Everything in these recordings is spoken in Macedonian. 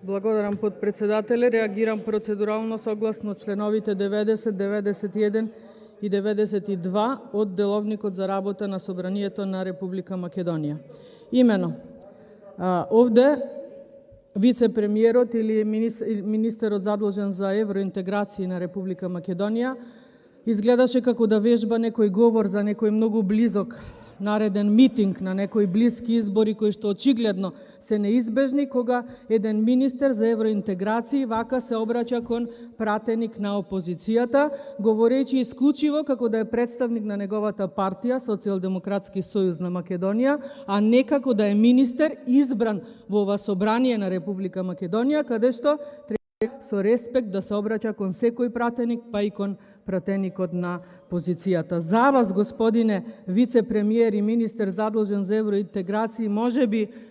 Благодарам, подпредседателе. Реагирам процедурално согласно членовите 90, 91 и 92 од Деловникот за работа на Собранието на Република Македонија. Имено, овде вице-премиерот или министерот задолжен за евроинтеграција на Република Македонија изгледаше како да вежба некој говор за некој многу близок нареден митинг на некои блиски избори кои што очигледно се неизбежни, кога еден министер за евроинтеграција вака се обраќа кон пратеник на опозицијата, говорејќи исклучиво како да е представник на неговата партија, Социјалдемократски сојуз на Македонија, а не како да е министер избран во ова собрание на Република Македонија, каде што треба со респект да се обраќа кон секој пратеник, па и кон пратеникот на позицијата. За вас, господине вице-премиер и министер задолжен за евроинтеграција,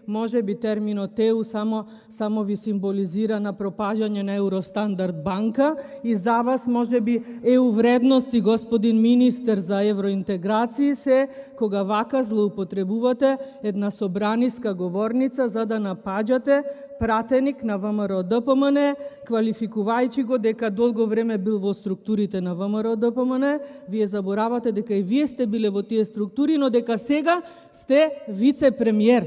може би терминот ЕУ само ви символизира на пропаѓање на Евростандард банка, и за вас може би ЕУ вредности, господин министер за евроинтеграција, се кога вака злоупотребувате една собраниска говорница за да напаѓате пратеник на ВМРО-ДПМН, квалификувајќи го дека долго време бил во структурите на ВМРО-ДПМН. Вие заборавате дека и вие сте биле во тие структури, но дека сега сте вице-премиер.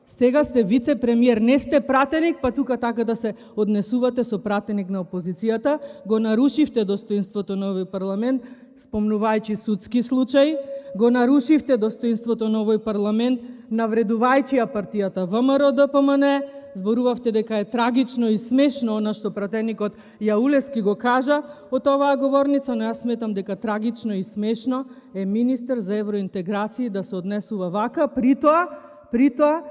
Сега сте вице-премиер, не сте пратеник, па тука така да се однесувате со пратеник на опозицијата. Го нарушивте достоинството на овој парламент, спомнувајќи судски случај, го нарушивте достоинството на овој парламент, навредувајќи ја партијата ВМРО-ДПМН, зборувавте дека е трагично и смешно она што пратеникот Јаулески го кажа од оваа говорница, но јас сметам дека трагично и смешно е министер за евроинтеграција да се однесува вака, притоа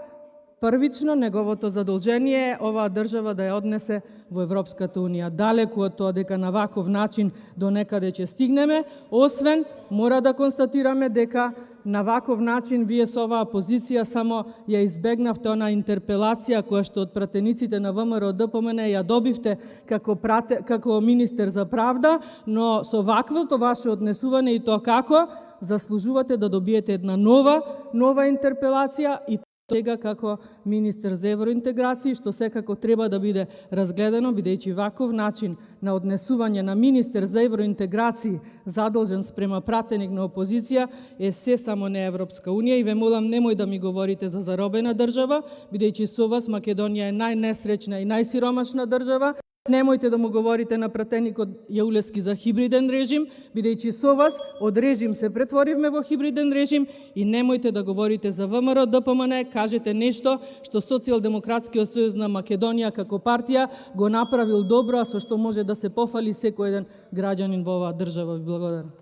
првично неговото задолжение е оваа држава да ја однесе во Европската унија. Далеку од тоа дека на ваков начин до некаде ќе стигнеме, освен мора да констатираме дека на ваков начин вие со оваа позиција само ја избегнавте она интерпелација која што од пратениците на ВМРО-ДПМН ја добивте како министер за правда, но со ваквото ваше однесување и тоа како заслужувате да добиете една нова интерпелација и сега како министер за евроинтеграција, што секако треба да биде разгледано, бидејќи ваков начин на однесување на министер за евроинтеграција задолжен спрема пратеник на опозиција е се само не Европска унија, и ве молам немој да ми говорите за заробена држава, бидејќи со вас Македонија е најнесреќна и најсиромашна држава. Немојте да му говорите на пратеникот Јаулески за хибриден режим, бидејќи со вас од режим се претворивме во хибриден режим, и немојте да говорите за ВМРО-ДПМН, кажете нешто што Социјалдемократскиот сојуз на Македонија како партија го направил добро, а со што може да се пофали секој еден граѓанин во оваа држава. Ви благодарам.